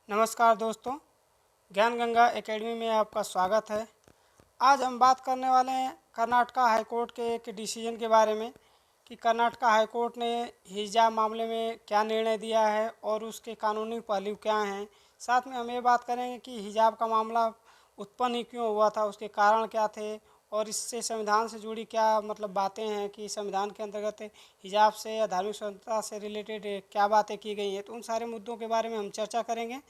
नमस्कार दोस्तों, ज्ञान गंगा एकेडमी में आपका स्वागत है। आज हम बात करने वाले हैं कर्नाटका हाई कोर्ट के एक डिसीजन के बारे में कि कर्नाटका हाई कोर्ट ने हिजाब मामले में क्या निर्णय दिया है और उसके कानूनी पहलू क्या हैं। साथ में हम ये बात करेंगे कि हिजाब का मामला उत्पन्न ही क्यों हुआ था, उसके कारण क्या थे और इससे संविधान से जुड़ी क्या बातें हैं कि संविधान के अंतर्गत हिजाब से या धार्मिक स्वतंत्रता से रिलेटेड क्या बातें की गई हैं। तो उन सारे मुद्दों के बारे में हम चर्चा करेंगे।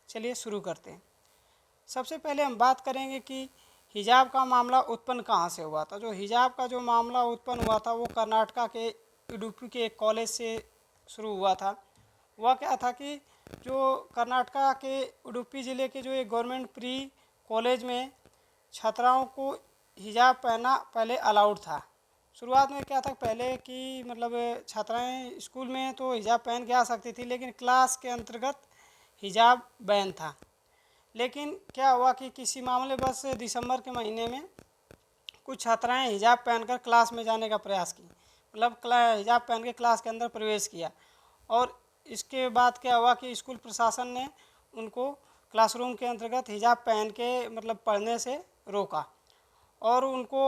चलिए शुरू करते हैं। सबसे पहले हम बात करेंगे कि हिजाब का मामला उत्पन्न कहाँ से हुआ था। जो हिजाब का जो मामला उत्पन्न हुआ था वो कर्नाटका के इडुक्की के एक कॉलेज से शुरू हुआ था। वह क्या था कि जो कर्नाटका के उडुपी ज़िले के जो एक गवर्नमेंट प्री कॉलेज में छात्राओं को हिजाब पहनना पहले अलाउड था। शुरुआत में क्या था पहले कि छात्राएं स्कूल में तो हिजाब पहन के आ सकती थी, लेकिन क्लास के अंतर्गत हिजाब बैन था। लेकिन क्या हुआ कि किसी मामले बस दिसंबर के महीने में कुछ छात्राएं हिजाब पहनकर क्लास में जाने का प्रयास की, हिजाब पहन के क्लास के अंदर प्रवेश किया। और इसके बाद क्या हुआ कि स्कूल प्रशासन ने उनको क्लासरूम के अंतर्गत हिजाब पहन के पढ़ने से रोका और उनको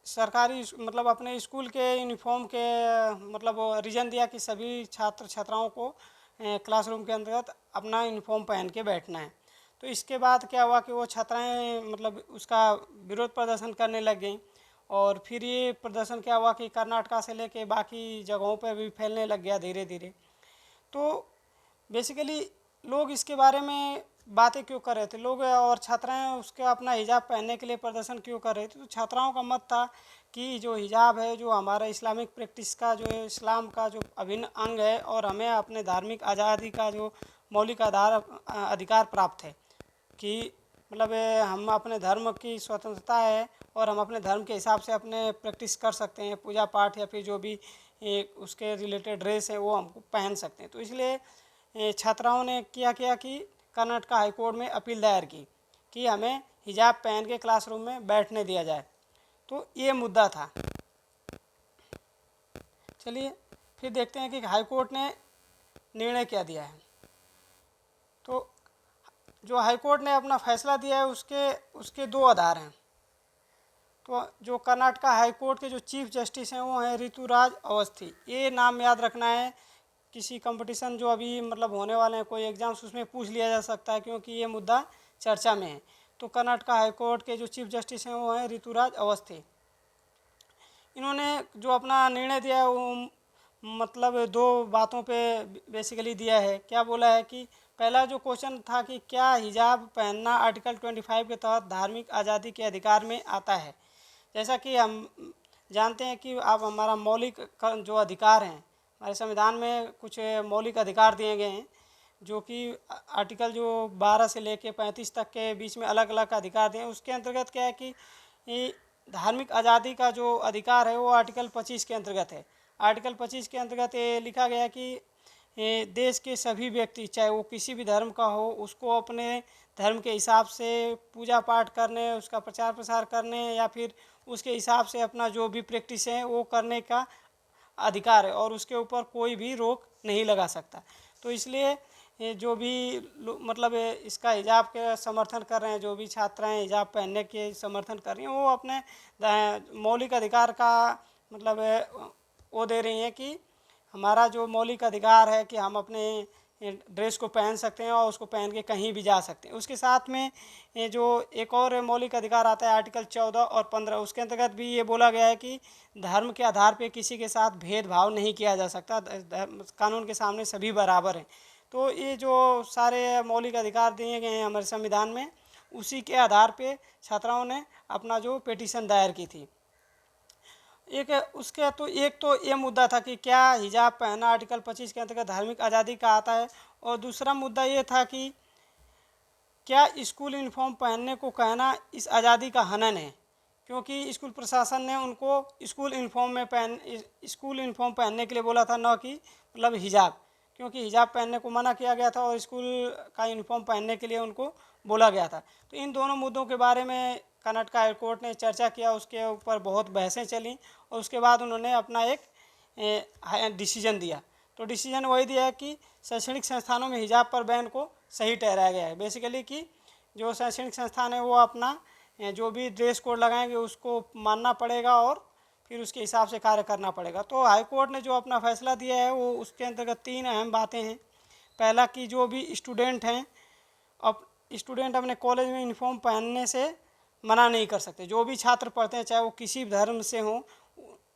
सरकारी अपने स्कूल के यूनिफॉर्म के रीजन दिया कि सभी छात्र छात्राओं को क्लासरूम के अंतर्गत अपना यूनिफॉर्म पहन के बैठना है। तो इसके बाद क्या हुआ कि वो छात्राएं उसका विरोध प्रदर्शन करने लग गई और फिर ये प्रदर्शन क्या हुआ कि कर्नाटका से लेके बाकी जगहों पर भी फैलने लग गया धीरे धीरे। तो बेसिकली लोग इसके बारे में बातें क्यों कर रहे थे, लोग और छात्राएं उसके अपना हिजाब पहनने के लिए प्रदर्शन क्यों कर रहे थे। तो छात्राओं का मत था कि जो हिजाब है जो हमारा इस्लामिक प्रैक्टिस का जो इस्लाम का जो अभिन्न अंग है और हमें अपने धार्मिक आज़ादी का जो मौलिक अधिकार प्राप्त है कि हम अपने धर्म की स्वतंत्रता है और हम अपने धर्म के हिसाब से अपने प्रैक्टिस कर सकते हैं, पूजा पाठ या फिर जो भी उसके रिलेटेड ड्रेस है वो हमको पहन सकते हैं। तो इसलिए छात्राओं ने किया कि कर्नाटका हाई कोर्ट में अपील दायर की कि हमें हिजाब पहन के क्लासरूम में बैठने दिया जाए। तो ये मुद्दा था। चलिए फिर देखते हैं कि हाई कोर्ट ने निर्णय क्या दिया है। तो जो हाई कोर्ट ने अपना फैसला दिया है उसके दो आधार हैं। तो जो कर्नाटका हाई कोर्ट के जो चीफ जस्टिस हैं वो हैं ऋतुराज अवस्थी। ये नाम याद रखना है, किसी कंपटीशन जो अभी होने वाले हैं कोई एग्ज़ाम्स उसमें पूछ लिया जा सकता है क्योंकि ये मुद्दा चर्चा में है। तो कर्नाटका हाई कोर्ट के जो चीफ जस्टिस हैं वो हैं ऋतुराज अवस्थी। इन्होंने जो अपना निर्णय दिया है वो दो बातों पे बेसिकली दिया है। क्या बोला है कि पहला जो क्वेश्चन था कि क्या हिजाब पहनना आर्टिकल 25 के तहत धार्मिक आज़ादी के अधिकार में आता है। जैसा कि हम जानते हैं कि अब हमारा मौलिक जो अधिकार हैं, हमारे संविधान में कुछ मौलिक अधिकार दिए गए हैं जो कि आर्टिकल जो 12 से लेके 35 तक के बीच में अलग अलग अधिकार दिए हैं। उसके अंतर्गत क्या है कि धार्मिक आज़ादी का जो अधिकार है वो आर्टिकल 25 के अंतर्गत है। आर्टिकल 25 के अंतर्गत ये लिखा गया है कि देश के सभी व्यक्ति चाहे वो किसी भी धर्म का हो उसको अपने धर्म के हिसाब से पूजा पाठ करने, उसका प्रचार प्रसार करने या फिर उसके हिसाब से अपना जो भी प्रैक्टिस है वो करने का अधिकार है और उसके ऊपर कोई भी रोक नहीं लगा सकता। तो इसलिए ये जो भी इसका हिजाब के समर्थन कर रहे हैं, जो भी छात्राएं हिजाब पहनने के समर्थन कर रही हैं वो अपने मौलिक अधिकार का वो दे रही हैं कि हमारा जो मौलिक अधिकार है कि हम अपने ड्रेस को पहन सकते हैं और उसको पहन के कहीं भी जा सकते हैं। उसके साथ में ये जो एक और मौलिक अधिकार आता है आर्टिकल 14 और 15, उसके अंतर्गत भी ये बोला गया है कि धर्म के आधार पे किसी के साथ भेदभाव नहीं किया जा सकता, कानून के सामने सभी बराबर हैं। तो ये जो सारे मौलिक अधिकार दिए गए हैं हमारे संविधान में, उसी के आधार पे छात्राओं ने अपना जो पिटीशन दायर की थी। एक तो ये मुद्दा था कि क्या हिजाब पहनना आर्टिकल 25 के अंतर्गत धार्मिक आज़ादी का आता है, और दूसरा मुद्दा ये था कि क्या स्कूल यूनिफॉर्म पहनने को कहना इस आज़ादी का हनन है, क्योंकि स्कूल प्रशासन ने उनको स्कूल यूनिफॉर्म पहनने के लिए बोला था, न कि हिजाब, क्योंकि हिजाब पहनने को मना किया गया था और स्कूल का यूनिफॉर्म पहनने के लिए उनको बोला गया था। तो इन दोनों मुद्दों के बारे में कर्नाटका हाई कोर्ट ने चर्चा किया, उसके ऊपर बहुत बहसें चली और उसके बाद उन्होंने अपना एक डिसीजन दिया। तो डिसीजन वही दिया है कि शैक्षणिक संस्थानों में हिजाब पर बैन को सही ठहराया गया है। बेसिकली कि जो शैक्षणिक संस्थान है वो अपना जो भी ड्रेस कोड लगाएंगे उसको मानना पड़ेगा और फिर उसके हिसाब से कार्य करना पड़ेगा। तो हाई कोर्ट ने जो अपना फैसला दिया है वो उसके अंतर्गत 3 अहम बातें हैं। पहला कि जो भी स्टूडेंट हैं, अब स्टूडेंट अपने कॉलेज में यूनिफॉर्म पहनने से मना नहीं कर सकते। जो भी छात्र पढ़ते हैं चाहे वो किसी भी धर्म से हों,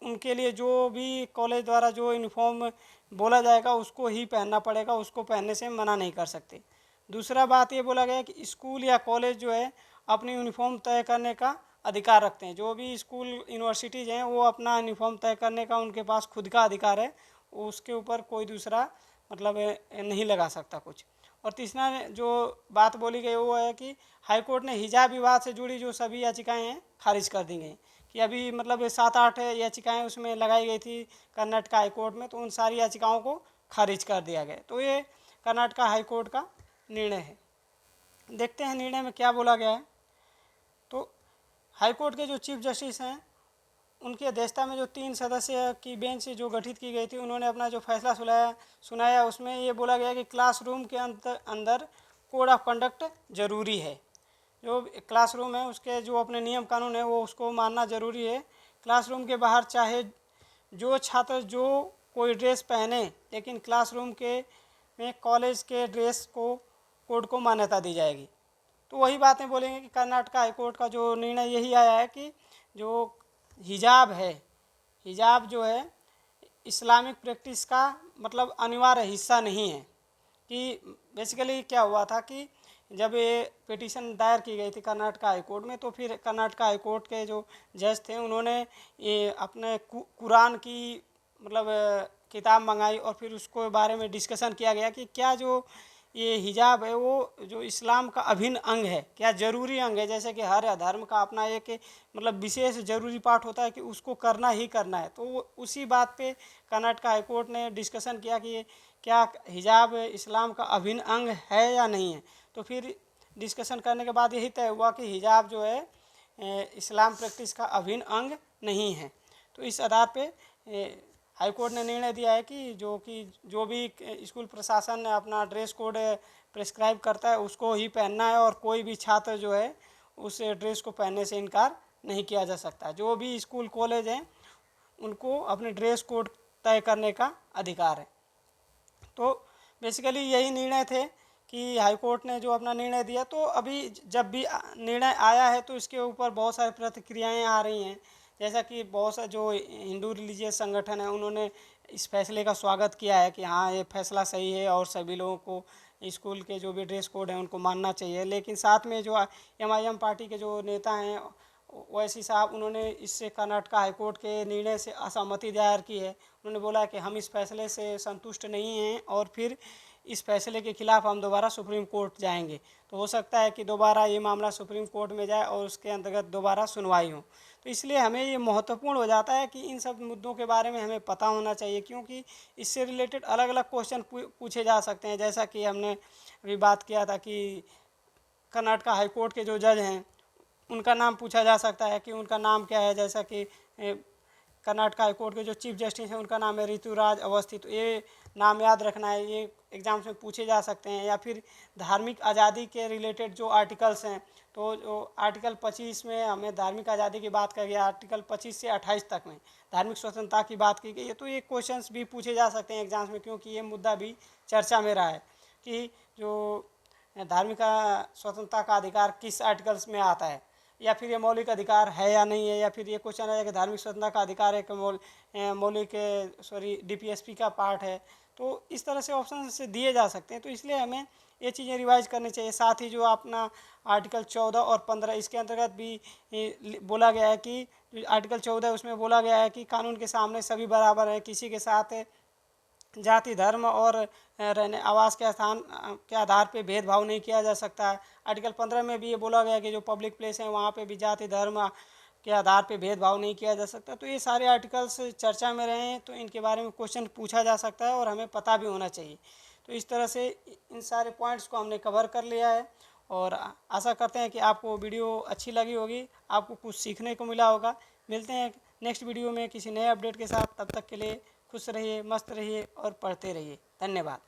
उनके लिए जो भी कॉलेज द्वारा जो यूनिफॉर्म बोला जाएगा उसको ही पहनना पड़ेगा, उसको पहनने से मना नहीं कर सकते। दूसरा बात ये बोला गया है कि स्कूल या कॉलेज जो है अपनी यूनिफॉर्म तय करने का अधिकार रखते हैं। जो भी स्कूल यूनिवर्सिटीज़ हैं वो अपना यूनिफॉर्म तय करने का उनके पास खुद का अधिकार है, उसके ऊपर कोई दूसरा मतलब नहीं लगा सकता कुछ। और तीसरा जो बात बोली गई वो है कि हाई कोर्ट ने हिजाब विवाद से जुड़ी जो सभी याचिकाएं हैं खारिज कर दी गई। कि अभी मतलब 7-8 याचिकाएं उसमें लगाई गई थी कर्नाटक हाई कोर्ट में, तो उन सारी याचिकाओं को खारिज कर दिया गया। तो ये कर्नाटक हाई कोर्ट का निर्णय है। देखते हैं निर्णय में क्या बोला गया है। तो हाई कोर्ट के जो चीफ जस्टिस हैं उनकी अध्यक्षता में जो 3 सदस्य की बेंच जो गठित की गई थी, उन्होंने अपना जो फैसला सुनाया उसमें ये बोला गया कि क्लासरूम के अंदर कोड ऑफ कंडक्ट ज़रूरी है। जो क्लासरूम है उसके जो अपने नियम कानून है वो उसको मानना ज़रूरी है। क्लासरूम के बाहर चाहे जो छात्र जो कोई ड्रेस पहने, लेकिन क्लासरूम के में कॉलेज के ड्रेस को कोड को मान्यता दी जाएगी। तो वही बातें बोलेंगे कि कर्नाटक हाई कोर्ट का जो निर्णय यही आया है कि जो हिजाब है, हिजाब जो है इस्लामिक प्रैक्टिस का मतलब अनिवार्य हिस्सा नहीं है। कि बेसिकली क्या हुआ था कि जब ये पिटीशन दायर की गई थी कर्नाटक हाई कोर्ट में, तो फिर कर्नाटक हाई कोर्ट के जो जज थे उन्होंने ये अपने कुरान की मतलब किताब मंगाई और फिर उसको बारे में डिस्कशन किया गया कि क्या जो ये हिजाब है वो जो इस्लाम का अभिन्न अंग है, क्या ज़रूरी अंग है। जैसे कि हर धर्म का अपना एक मतलब विशेष ज़रूरी पार्ट होता है कि उसको करना ही करना है। तो उसी बात पे कर्नाटक हाई कोर्ट ने डिस्कशन किया कि क्या हिजाब इस्लाम का अभिन्न अंग है या नहीं है। तो फिर डिस्कशन करने के बाद यही तय हुआ कि हिजाब जो है इस्लाम प्रैक्टिस का अभिन्न अंग नहीं है। तो इस आधार पे हाई कोर्ट ने निर्णय दिया है कि जो भी स्कूल प्रशासन अपना ड्रेस कोड प्रिस्क्राइब करता है उसको ही पहनना है और कोई भी छात्र जो है उस ड्रेस को पहनने से इनकार नहीं किया जा सकता। जो भी स्कूल कॉलेज हैं उनको अपने ड्रेस कोड तय करने का अधिकार है। तो बेसिकली यही निर्णय थे कि हाई कोर्ट ने जो अपना निर्णय दिया। तो अभी जब भी निर्णय आया है तो इसके ऊपर बहुत सारी प्रतिक्रियाएं आ रही हैं। जैसा कि बहुत सारे जो हिंदू रिलीजियस संगठन है उन्होंने इस फैसले का स्वागत किया है कि हाँ ये फैसला सही है और सभी लोगों को स्कूल के जो भी ड्रेस कोड हैं उनको मानना चाहिए। लेकिन साथ में जो MIM पार्टी के जो नेता हैं ओवैसी साहब, उन्होंने इससे कर्नाटक हाई कोर्ट के निर्णय से असहमति दायर की है। उन्होंने बोला कि हम इस फैसले से संतुष्ट नहीं हैं और फिर इस फैसले के खिलाफ हम दोबारा सुप्रीम कोर्ट जाएंगे। तो हो सकता है कि दोबारा ये मामला सुप्रीम कोर्ट में जाए और उसके अंतर्गत दोबारा सुनवाई हो। तो इसलिए हमें ये महत्वपूर्ण हो जाता है कि इन सब मुद्दों के बारे में हमें पता होना चाहिए, क्योंकि इससे रिलेटेड अलग अलग क्वेश्चन पूछे जा सकते हैं। जैसा कि हमने अभी बात किया था कि कर्नाटक हाई कोर्ट के जो जज हैं उनका नाम पूछा जा सकता है कि उनका नाम क्या है। जैसा कि कर्नाटक हाई कोर्ट के जो चीफ जस्टिस हैं उनका नाम है ऋतुराज अवस्थी। तो ये नाम याद रखना है, ये एग्जाम्स में पूछे जा सकते हैं। या फिर धार्मिक आज़ादी के रिलेटेड जो आर्टिकल्स हैं, तो जो आर्टिकल 25 में हमें धार्मिक आज़ादी की बात करी, आर्टिकल 25 से 28 तक में धार्मिक स्वतंत्रता की बात की गई है। तो ये क्वेश्चंस भी पूछे जा सकते हैं एग्जाम्स में, क्योंकि ये मुद्दा भी चर्चा में रहा है कि जो धार्मिक स्वतंत्रता का अधिकार किस आर्टिकल्स में आता है, या फिर ये मौलिक अधिकार है या नहीं है। या फिर ये क्वेश्चन है कि धार्मिक स्वतंत्रता का अधिकार एक मौलिक DPSP का पार्ट है। तो इस तरह से ऑप्शन से दिए जा सकते हैं। तो इसलिए हमें ये चीज़ें रिवाइज करनी चाहिए। साथ ही जो अपना आर्टिकल 14 और 15 इसके अंतर्गत भी बोला गया है कि आर्टिकल 14 उसमें बोला गया है कि कानून के सामने सभी बराबर हैं, किसी के साथ जाति धर्म और रहने आवास के स्थान के आधार पे भेदभाव नहीं किया जा सकता है। आर्टिकल 15 में भी ये बोला गया कि जो पब्लिक प्लेस है वहाँ पे भी जाति धर्म के आधार पे भेदभाव नहीं किया जा सकता। तो ये सारे आर्टिकल्स चर्चा में रहे हैं, तो इनके बारे में क्वेश्चन पूछा जा सकता है और हमें पता भी होना चाहिए। तो इस तरह से इन सारे पॉइंट्स को हमने कवर कर लिया है और आशा करते हैं कि आपको वीडियो अच्छी लगी होगी, आपको कुछ सीखने को मिला होगा। मिलते हैं नेक्स्ट वीडियो में किसी नए अपडेट के साथ। तब तक के लिए खुश रहिए, मस्त रहिए और पढ़ते रहिए। धन्यवाद।